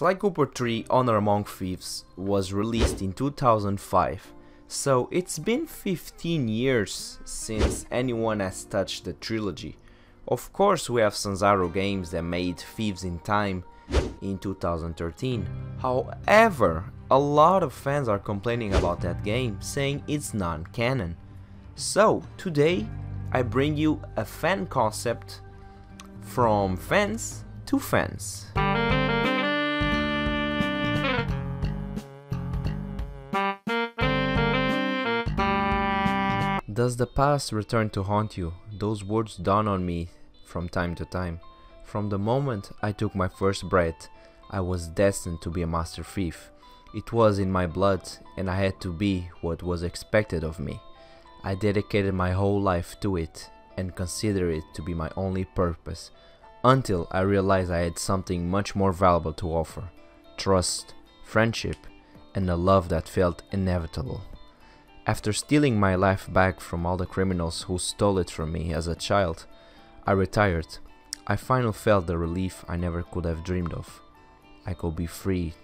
Sly Cooper 3 Honor Among Thieves was released in 2005, so it's been 15 years since anyone has touched the trilogy. Of course we have Sanzaru Games that made Thieves in Time in 2013, however a lot of fans are complaining about that game, saying it's non-canon. So today I bring you a fan concept from fans to fans. Does the past return to haunt you? Those words dawn on me from time to time. From the moment I took my first breath, I was destined to be a master thief. It was in my blood and I had to be what was expected of me. I dedicated my whole life to it and considered it to be my only purpose, until I realized I had something much more valuable to offer: trust, friendship, and a love that felt inevitable. After stealing my life back from all the criminals who stole it from me as a child, I retired. I finally felt the relief I never could have dreamed of. I could be free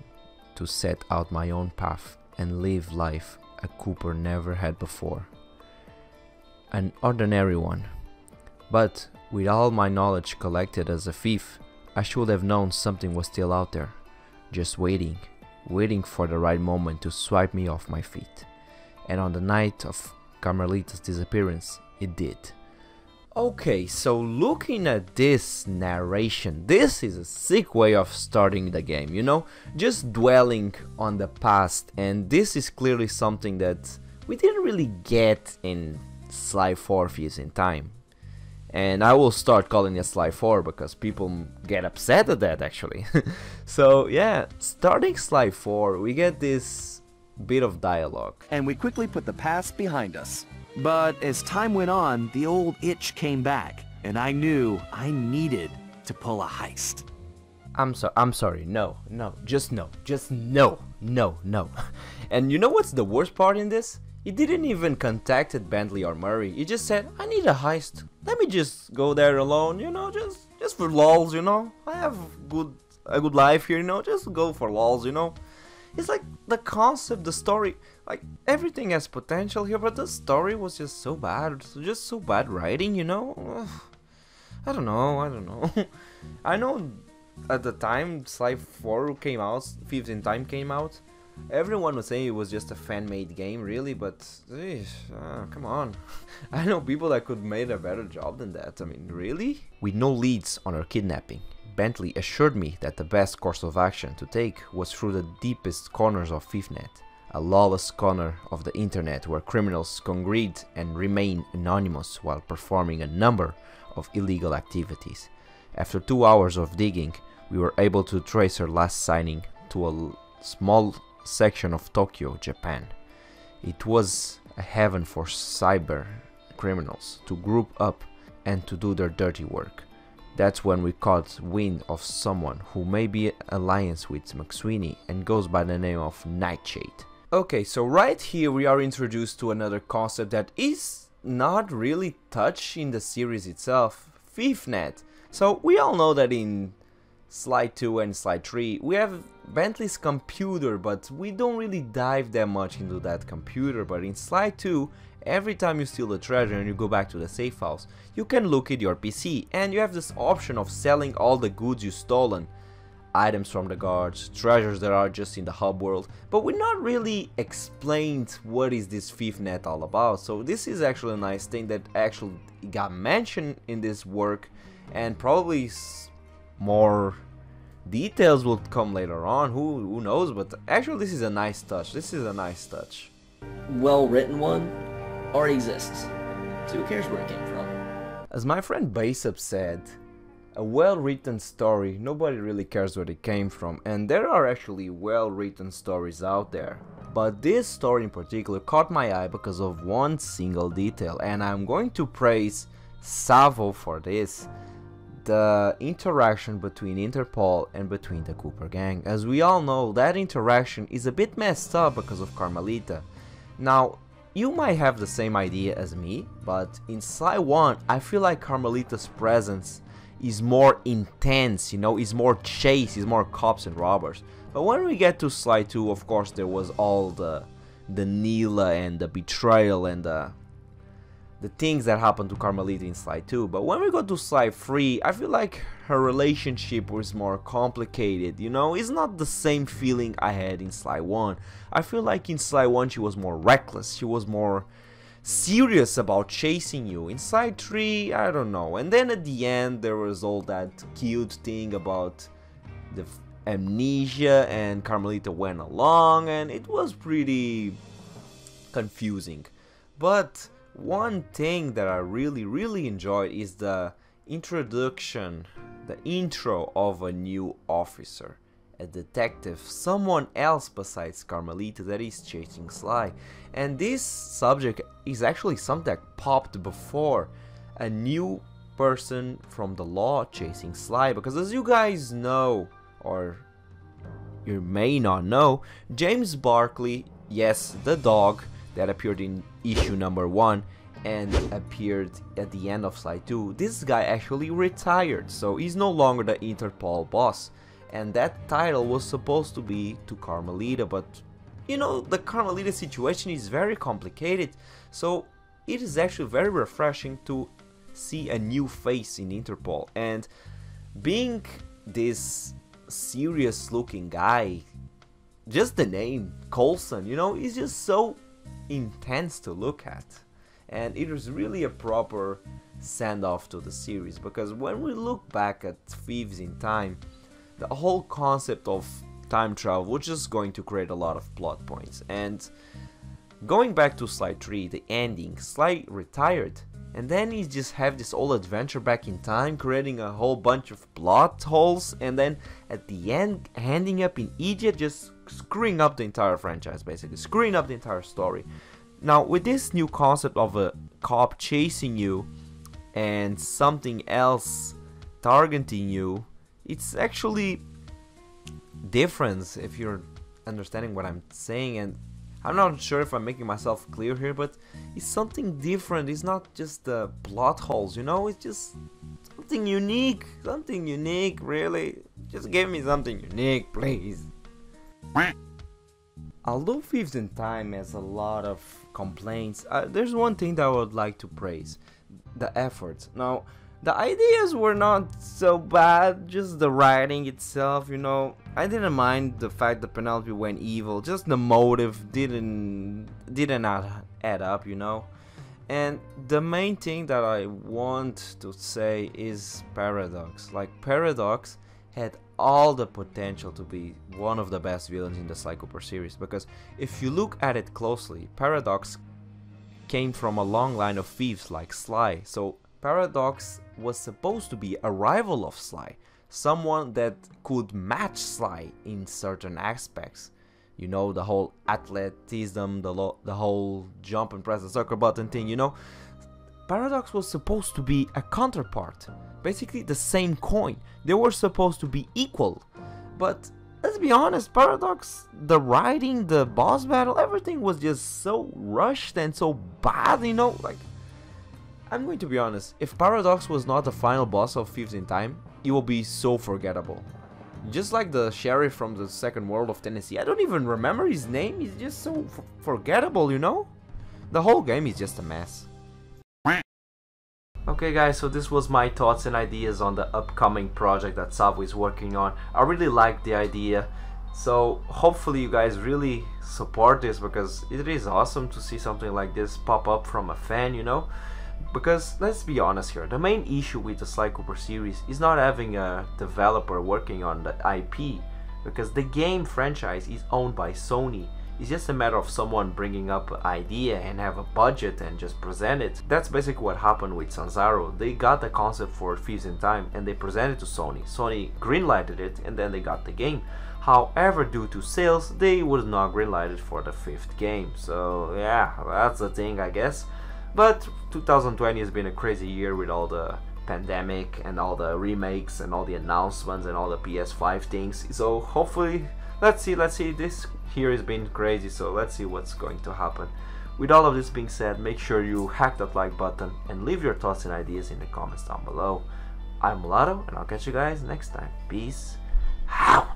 to set out my own path and live life a Cooper never had before. An ordinary one. But with all my knowledge collected as a thief, I should have known something was still out there, just waiting for the right moment to swipe me off my feet. And on the night of Carmelita's disappearance, it did. Okay, so looking at this narration, this is a sick way of starting the game, you know? Just dwelling on the past, and this is clearly something that we didn't really get in Sly 4 Thieves in Time. And I will start calling it Sly 4 because people get upset at that actually. So yeah, starting Sly 4, we get this bit of dialogue. And we quickly put the past behind us. But as time went on, the old itch came back, and I knew I needed to pull a heist. I'm sorry, no. And you know what's the worst part in this? He didn't even contacted Bentley or Murray. He just said, I need a heist. Let me just go there alone, you know, just for lols, you know. I have a good life here, you know, just go for lols, you know. It's like the concept, the story, like everything has potential here, but the story was just so bad, just so bad writing, you know? Ugh. I don't know. I know at the time Sly 4 came out, Thieves in Time came out, everyone was saying it was just a fan-made game, really, but come on. I know people that could made a better job than that, I mean, really? With no leads on her kidnapping, Bentley assured me that the best course of action to take was through the deepest corners of ThiefNet, a lawless corner of the internet where criminals congregate and remain anonymous while performing a number of illegal activities. After 2 hours of digging, we were able to trace her last sighting to a small section of Tokyo, Japan. It was a heaven for cyber criminals to group up and to do their dirty work. That's when we caught wind of someone who may be in alliance with McSweeney and goes by the name of Nightshade. Okay, so right here we are introduced to another concept that is not really touched in the series itself, ThiefNet. So we all know that in Sly 2 and Sly 3 we have Bentley's computer, but we don't really dive that much into that computer. But in Sly 2, every time you steal a treasure and you go back to the safe house, you can look at your PC and you have this option of selling all the goods you stolen. Items from the guards, treasures that are just in the hub world, but we're not really explained what is this ThiefNet all about. So this is actually a nice thing that actually got mentioned in this work, and probably more details will come later on, who knows, but actually this is a nice touch. Well-written one already exists, so who cares where it came from? As my friend Baseup said, a well-written story, nobody really cares where it came from, and there are actually well-written stories out there. But this story in particular caught my eye because of one single detail, and I'm going to praise Savo for this. The interaction between Interpol and between the Cooper gang. As we all know, that interaction is a bit messed up because of Carmelita. Now, you might have the same idea as me, but in Sly 1, I feel like Carmelita's presence is more intense, you know, is more chase, is more cops and robbers. But when we get to Sly 2, of course, there was all the Neela and the betrayal and the things that happened to Carmelita in Sly 2. But when we go to Sly 3, I feel like her relationship was more complicated, you know? It's not the same feeling I had in Sly 1. I feel like in Sly 1 she was more reckless, she was more serious about chasing you. In Sly 3, I don't know. And then at the end there was all that cute thing about the amnesia, and Carmelita went along, and it was pretty confusing. But one thing that I really enjoyed is the introduction, the intro of a new officer, a detective, someone else besides Carmelita that is chasing Sly. And this subject is actually something that popped before, a new person from the law chasing Sly, because as you guys know, or you may not know, James Barkley, yes, the dog that appeared in issue number 1 and appeared at the end of Sly 2, this guy actually retired, so he's no longer the Interpol boss, and that title was supposed to be to Carmelita. But you know, the Carmelita situation is very complicated, so it is actually very refreshing to see a new face in Interpol. And being this serious looking guy, just the name Coulson, you know, is just so intense to look at, and it was really a proper send-off to the series, because when we look back at Thieves in Time, the whole concept of time travel was just going to create a lot of plot points. And going back to Sly 3, the ending, Sly retired, and then he just have this whole adventure back in time, creating a whole bunch of plot holes, and then at the end ending up in Egypt, just screwing up the entire franchise, basically screwing up the entire story. Now with this new concept of a cop chasing you and something else targeting you, it's actually different, if you're understanding what I'm saying. And I'm not sure if I'm making myself clear here, but it's something different. It's not just the plot holes, you know, it's just something unique, really. Just give me something unique, please. Although Thieves in Time has a lot of complaints, there's one thing that I would like to praise: the effort. Now, the ideas were not so bad, just the writing itself, you know. I didn't mind the fact that Penelope went evil, just the motive didn't add up, you know. And the main thing that I want to say is Paradox. Like, Paradox had all the potential to be one of the best villains in the Sly Cooper series, because if you look at it closely, Paradox came from a long line of thieves like Sly. So Paradox was supposed to be a rival of Sly, someone that could match Sly in certain aspects. You know, the whole athleticism, the whole jump and press the circle button thing, you know. Paradox was supposed to be a counterpart, basically the same coin. They were supposed to be equal. But let's be honest, Paradox, the writing, the boss battle, everything was just so rushed and so bad, you know. Like, I'm going to be honest, if Paradox was not the final boss of Thieves in Time, it will be so forgettable. Just like the sheriff from the Second World of Tennessee, I don't even remember his name, he's just so forgettable, you know? The whole game is just a mess. Okay guys, so this was my thoughts and ideas on the upcoming project that Savo is working on. I really like the idea, so hopefully you guys really support this, because it is awesome to see something like this pop up from a fan, you know? Because let's be honest here, the main issue with the Sly Cooper series is not having a developer working on the IP, because the game franchise is owned by Sony. It's just a matter of someone bringing up an idea and have a budget and just present it. That's basically what happened with Sanzaro. They got the concept for Thieves in Time and they presented it to Sony. Sony greenlighted it and then they got the game. However, due to sales, they would not greenlight it for the 5th game. So yeah, that's the thing, I guess. But 2020 has been a crazy year with all the pandemic and all the remakes and all the announcements and all the PS5 things. So hopefully, let's see, this here has been crazy, so let's see what's going to happen. With all of this being said, make sure you hack that like button and leave your thoughts and ideas in the comments down below. I'm Mulatto, and I'll catch you guys next time. Peace out.